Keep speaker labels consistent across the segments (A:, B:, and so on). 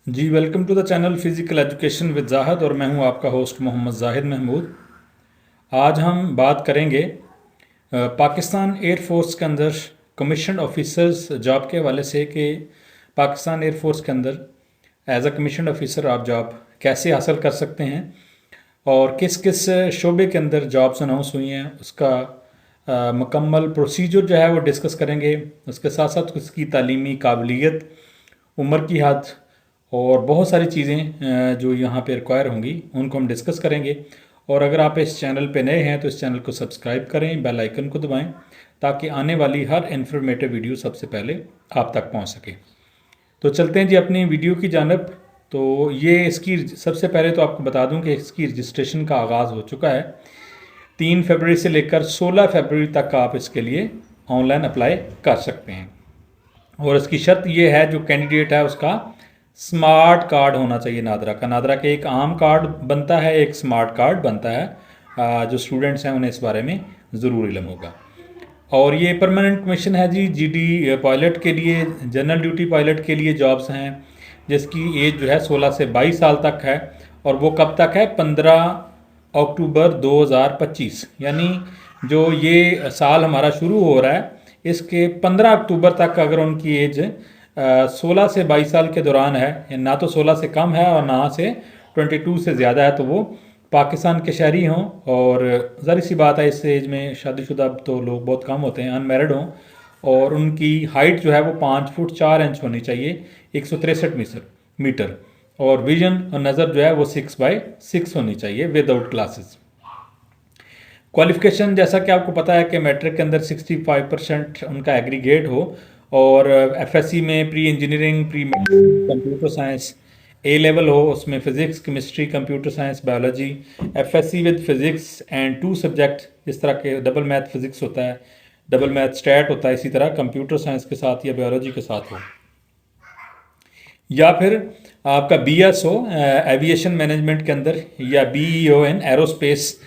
A: Ji welcome to the channel physical education with Zahid और मैं हूं आपका होस्ट मोहम्मद जाहिद महमूद। आज हम बात करेंगे पाकिस्तान एयरफोर्स के अंदर कमीशन ऑफिसर्स जॉब के हवाले से कि पाकिस्तान एयरफोर्स के अंदर एज अ कमीशन ऑफिसर आप जॉब कैसे हासिल कर सकते हैं और किस किस शोबे के अंदर जॉब्स अनाउंस हुई हैं उसका मुकम्मल प्रोसीजर जो है वो डिस्कस करेंगे। उसके साथ साथ उसकी तालीमी काबिलियत, उम्र की हद और बहुत सारी चीज़ें जो यहाँ पे रिक्वायर होंगी उनको हम डिस्कस करेंगे। और अगर आप इस चैनल पे नए हैं तो इस चैनल को सब्सक्राइब करें, बेल आइकन को दबाएं ताकि आने वाली हर इन्फॉर्मेटिव वीडियो सबसे पहले आप तक पहुँच सके। तो चलते हैं जी अपनी वीडियो की जानब। तो ये इसकी सबसे पहले तो आपको बता दूं कि इसकी रजिस्ट्रेशन का आगाज़ हो चुका है। 3 फरवरी से लेकर 16 फरवरी तक आप इसके लिए ऑनलाइन अप्लाई कर सकते हैं। और इसकी शर्त ये है, जो कैंडिडेट है उसका स्मार्ट कार्ड होना चाहिए। नादरा का, नादरा के एक आम कार्ड बनता है, एक स्मार्ट कार्ड बनता है। जो स्टूडेंट्स हैं उन्हें इस बारे में ज़रूर इल्म होगा। और ये परमानेंट कमीशन है जी। जीडी पायलट के लिए, जनरल ड्यूटी पायलट के लिए जॉब्स हैं जिसकी एज जो है 16 से 22 साल तक है। और वो कब तक है? 15 अक्टूबर 2025, यानी जो ये साल हमारा शुरू हो रहा है इसके 15 अक्टूबर तक अगर उनकी एज 16 से 22 साल के दौरान है, ना तो 16 से कम है और ना से 22 से ज़्यादा है, तो वो पाकिस्तान के शहरी हों। और ज़ाहिर सी बात है इस एज में शादीशुदा तो लोग बहुत कम होते हैं, अनमैरिड हों। और उनकी हाइट जो है वो 5 फुट 4 इंच होनी चाहिए, 163 मीटर। और विजन और नज़र जो है वो 6/6 होनी चाहिए विदाउट ग्लासेस। क्वालिफिकेशन जैसा कि आपको पता है कि मैट्रिक के अंदर 65% उनका एग्रीगेट हो, और एफएससी में pre engineering, pre computer science A level हो, उसमें physics, chemistry, computer science, biology, FSC with physics and 2 subject, जिस तरह के डबल मैथ फिजिक्स होता है, डबल मैथ स्टैट होता है, इसी तरह कंप्यूटर साइंस के साथ या बायोलॉजी के साथ हो। या फिर आपका बीएस हो एविएशन मैनेजमेंट के अंदर, या बीई हो इन एरोस्पेस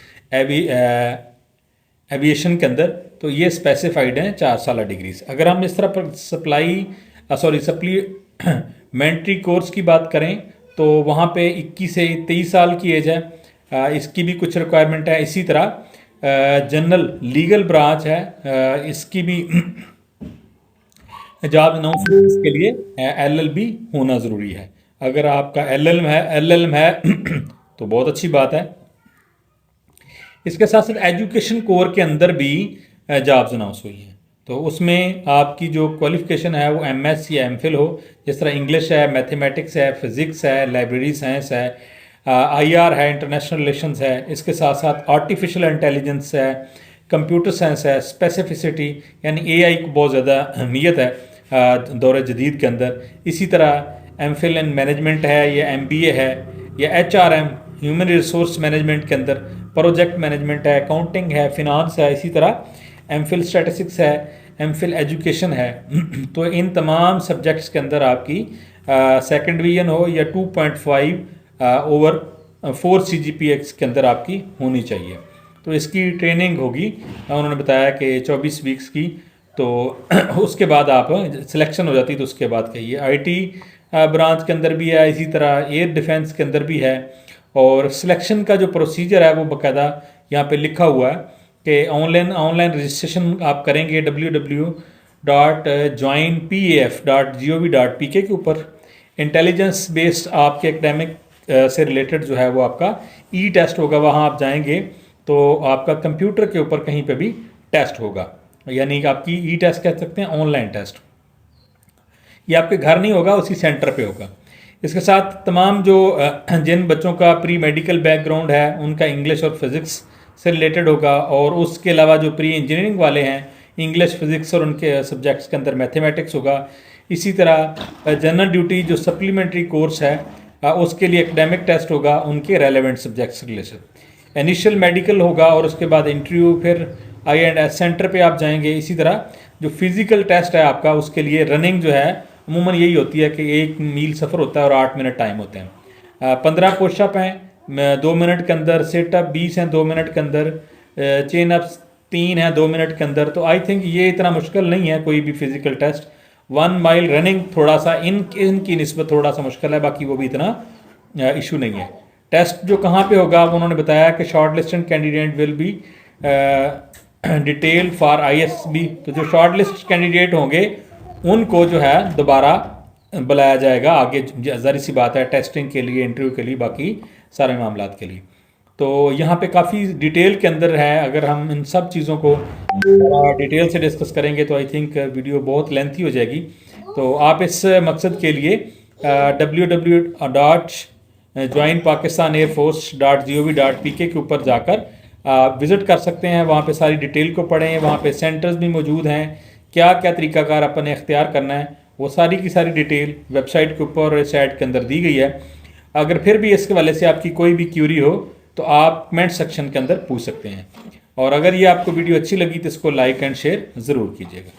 A: एविएशन के अंदर, तो ये स्पेसिफाइड हैं 4 साल डिग्रीज। अगर हम इस तरह पर सप्लीमेंट्री कोर्स की बात करें तो वहाँ पे 21 से 23 साल की एज है। इसकी भी कुछ रिक्वायरमेंट है। इसी तरह जनरल लीगल ब्रांच है, इसकी भी जॉब अनाउंसमेंट के लिए एलएलबी होना ज़रूरी है। अगर आपका एलएलएम है तो बहुत अच्छी बात है। इसके साथ साथ एजुकेशन कोर के अंदर भी जॉब्स अनाउंस हुई हैं, तो उसमें आपकी जो क्वालिफिकेशन है वो एमएस या एमफिल हो। जिस तरह इंग्लिश है, मैथमेटिक्स है, फिजिक्स है, लाइब्रेरी साइंस है, आईआर है, इंटरनेशनल रिलेशंस है। इसके साथ साथ आर्टिफिशियल इंटेलिजेंस है, कंप्यूटर साइंस है, स्पेसिफिसिटी यानी एआई को बहुत ज़्यादा अहमियत है दौर जदीद के अंदर। इसी तरह एमफिल इन मैनेजमेंट है, या एमबीए है, या एचआरएम ह्यूमन रिसोर्स मैनेजमेंट के अंदर प्रोजेक्ट मैनेजमेंट है, अकाउंटिंग है, फिनांस है। इसी तरह एमफिल स्टैटिस्टिक्स है, एमफिल एजुकेशन है। तो इन तमाम सब्जेक्ट्स के अंदर आपकी सेकेंड डिवीजन हो या 2.5/4 CGPA के अंदर आपकी होनी चाहिए। तो इसकी ट्रेनिंग होगी, उन्होंने बताया कि 24 वीक्स की। तो उसके बाद आप सिलेक्शन हो जाती, तो उसके बाद कहिए। आईटी ब्रांच के अंदर भी है, इसी तरह एयर डिफेंस के अंदर भी है। और सिलेक्शन का जो प्रोसीजर है वो बाकायदा यहाँ पे लिखा हुआ है कि ऑनलाइन रजिस्ट्रेशन आप करेंगे www.joinpaf.gov.pk के ऊपर। इंटेलिजेंस बेस्ड आपके एकेडमिक से रिलेटेड जो है वो आपका ई टेस्ट होगा। वहाँ आप जाएंगे तो आपका कंप्यूटर के ऊपर कहीं पे भी टेस्ट होगा, यानी कि आपकी ई टेस्ट कह सकते हैं, ऑनलाइन टेस्ट। ये आपके घर नहीं होगा, उसी सेंटर पे होगा। इसके साथ तमाम जो जिन बच्चों का प्री मेडिकल बैकग्राउंड है उनका इंग्लिश और फिज़िक्स से रिलेटेड होगा। और उसके अलावा जो प्री इंजीनियरिंग वाले हैं, इंग्लिश, फिज़िक्स और उनके सब्जेक्ट्स के अंदर मैथमेटिक्स होगा। इसी तरह जनरल ड्यूटी जो सप्लीमेंट्री कोर्स है उसके लिए एकेडमिक टेस्ट होगा उनके relevant subjects related. Initial medical होगा और उसके बाद इंटरव्यू, फिर आई&एस सेंटर पे आप जाएंगे। इसी तरह जो फिज़िकल टेस्ट है आपका, उसके लिए रनिंग जो है अमूमन यही होती है कि 1 मील सफ़र होता है और 8 मिनट टाइम होते हैं। 15 पुशअप हैं 2 मिनट के अंदर, सेटअप 20 हैं 2 मिनट के अंदर, चेन अप्स 3 हैं 2 मिनट के अंदर। तो आई थिंक ये इतना मुश्किल नहीं है कोई भी फिज़िकल टेस्ट। 1 माइल रनिंग थोड़ा सा इनकी निस्बत थोड़ा सा मुश्किल है, बाकी वो भी इतना इशू नहीं है। टेस्ट जो कहाँ पे होगा वो उन्होंने बताया कि short listed candidate will be detail for ISB। तो जो शॉर्ट लिस्ट कैंडिडेट होंगे उनको जो है दोबारा बुलाया जाएगा आगे, ज़ाहिर सी बात है टेस्टिंग के लिए, इंटरव्यू के लिए, बाकी सारे मामलात के लिए। तो यहाँ पे काफ़ी डिटेल के अंदर है, अगर हम इन सब चीज़ों को डिटेल से डिस्कस करेंगे तो आई थिंक वीडियो बहुत लेंथी हो जाएगी। तो आप इस मकसद के लिए www.joinpakistanairforce.gov.pk के ऊपर जाकर विज़िट कर सकते हैं। वहाँ पे सारी डिटेल को पढ़ें, वहाँ पे सेंटर्स भी मौजूद हैं, क्या क्या तरीक़ाकार अपने इख्तियार करना है, वो सारी की सारी डिटेल वेबसाइट के ऊपर और साइट के अंदर दी गई है। अगर फिर भी इसके वाले से आपकी कोई भी क्यूरी हो तो आप कमेंट सेक्शन के अंदर पूछ सकते हैं। और अगर ये आपको वीडियो अच्छी लगी तो इसको लाइक एंड शेयर ज़रूर कीजिएगा।